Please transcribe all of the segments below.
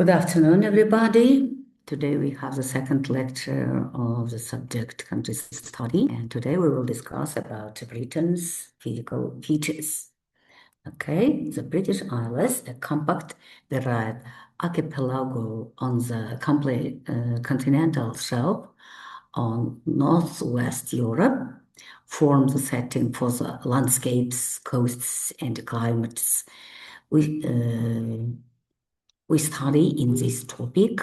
Good afternoon, everybody. Today we have the second lecture of the subject country study, and today we will discuss about Britain's physical features. Okay, the British Isles, a compact derived archipelago on the continental shelf on northwest Europe, form the setting for the landscapes, coasts, and climates we study in this topic.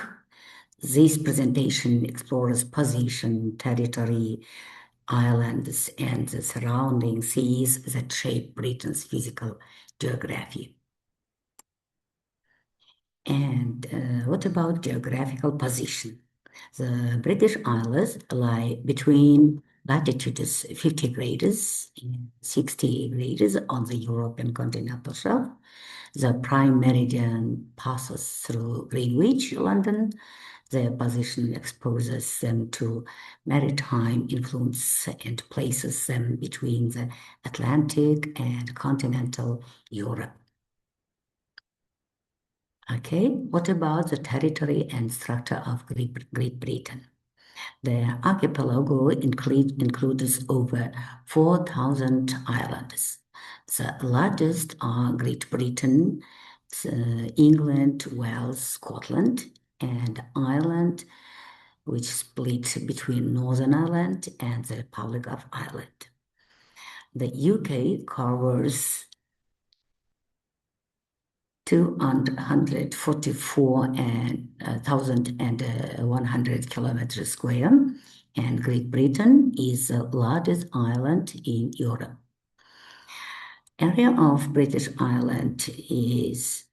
This presentation explores position, territory, islands, and the surrounding seas that shape Britain's physical geography. And what about geographical position? The British Isles lie between latitudes 50 degrees and 60 degrees on the European continental shelf. The prime meridian passes through Greenwich, London. Their position exposes them to maritime influence and places them between the Atlantic and continental Europe. Okay, what about the territory and structure of Great Britain? The archipelago includes over 4,000 islands. The largest are Great Britain, England, Wales, Scotland, and Ireland, which splits between Northern Ireland and the Republic of Ireland. The UK covers 244,100 kilometers square, and Great Britain is the largest island in Europe. Area of British Island is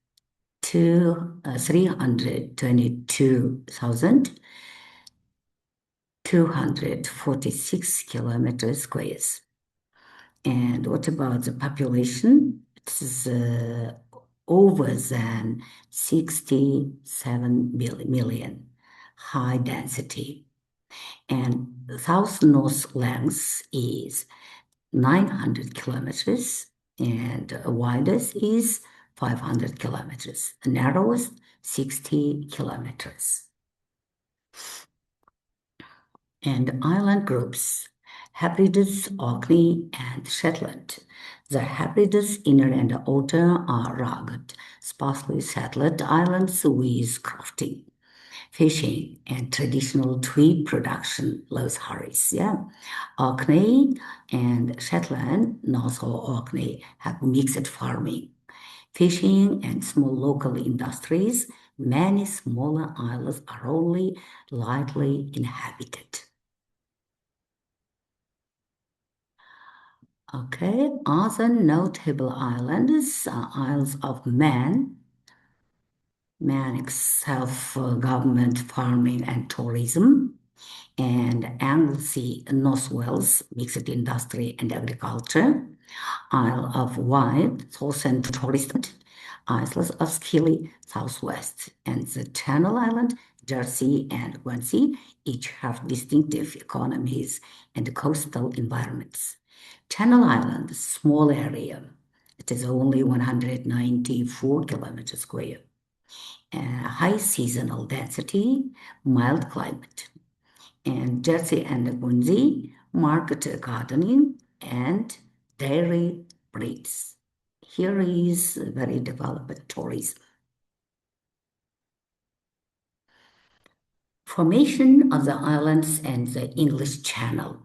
322,246 kilometers squares. And what about the population? It's over than 67 million, high density. And the south-north length is 900 kilometers, and widest is 500 kilometers, narrowest 60 kilometers. And island groups, Hebrides, Orkney, and Shetland. The Hebrides, inner and outer, are rugged, sparsely settled islands with crafting, fishing, and traditional tree production, Lewis Harris, yeah. Orkney and Shetland, North Orkney, have mixed farming, fishing, and small local industries. Many smaller islands are only lightly inhabited. Okay, other notable islands are Isles of Man, self-government farming and tourism, and Anglesey, North Wales, mixed industry and agriculture, Isle of Wight, South and tourist, Isles of Scilly, Southwest, and the Channel Island, Jersey and Guernsey, each have distinctive economies and coastal environments. Channel Island, small area. It is only 194 kilometers square. High seasonal density, mild climate. And Jersey and Guernsey, market gardening and dairy breeds. Here is very developed tourism. Formation of the islands and the English Channel.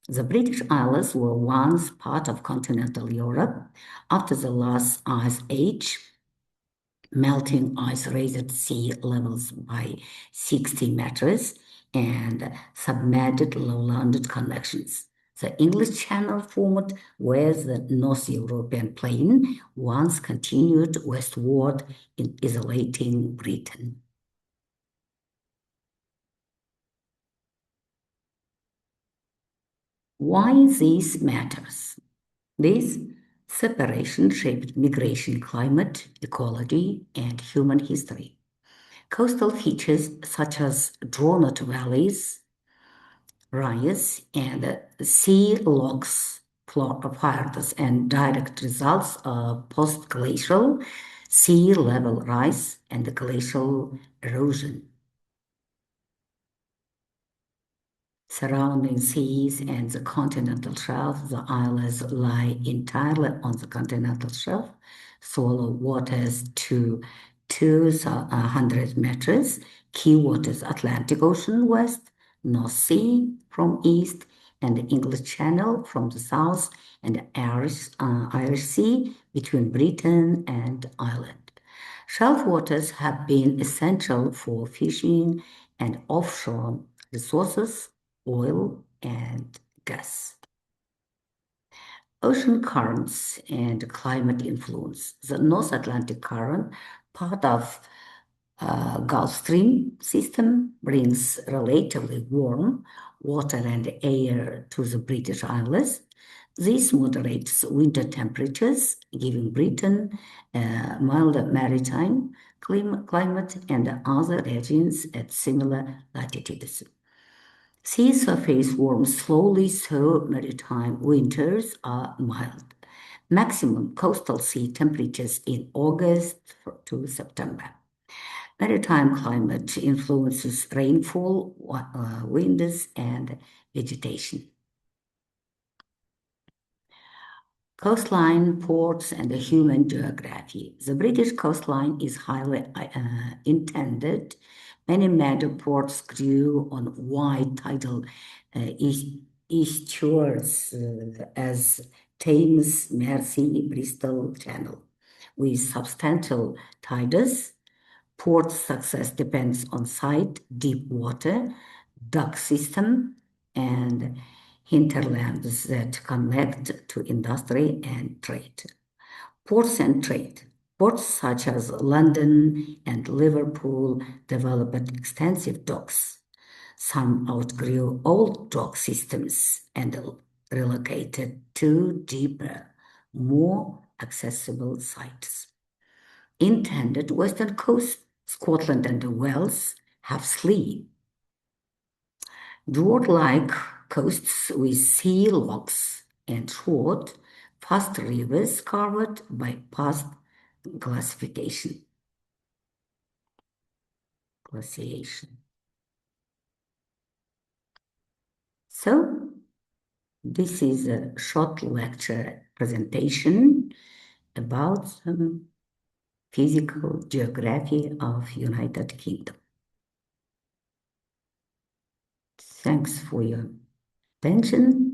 The British Isles were once part of continental Europe. After the last ice age, melting ice raised sea levels by 60 meters and submerged lowland connections. The English Channel formed where the North European plain once continued westward in isolating Britain. Why this matters? This separation shaped migration, climate, ecology, and human history. Coastal features such as drawn-out valleys, rise, and sea logs, flood and direct results of post-glacial sea level rise, and glacial erosion. Surrounding seas and the continental shelf, the islands lie entirely on the continental shelf. Swallow waters to 200 meters. Key waters: Atlantic Ocean west, North Sea from east, and the English Channel from the south, and Irish Sea between Britain and Ireland. Shelf waters have been essential for fishing and offshore resources, oil and gas. Ocean currents and climate influence. The North Atlantic Current, part of Gulf Stream system, brings relatively warm water and air to the British Isles. This moderates winter temperatures, giving Britain a milder maritime climate and other regions at similar latitudes. Sea surface warms slowly, so maritime winters are mild. Maximum coastal sea temperatures in August to September. Maritime climate influences rainfall, winds, and vegetation. Coastline, ports, and the human geography. The British coastline is highly intended. Many major ports grew on wide tidal estuaries as Thames, Mersey, Bristol Channel. With substantial tides, port success depends on site, deep water, dock system, and hinterlands that connect to industry and trade. Ports and trade. Ports such as London and Liverpool developed extensive docks. Some outgrew old dock systems and relocated to deeper, more accessible sites. Intended western coast, Scotland and Wales have slee. Drought-like coasts with sea locks and short, fast rivers covered by past glaciation. So, this is a short lecture presentation about some physical geography of United Kingdom. Thanks for your attention.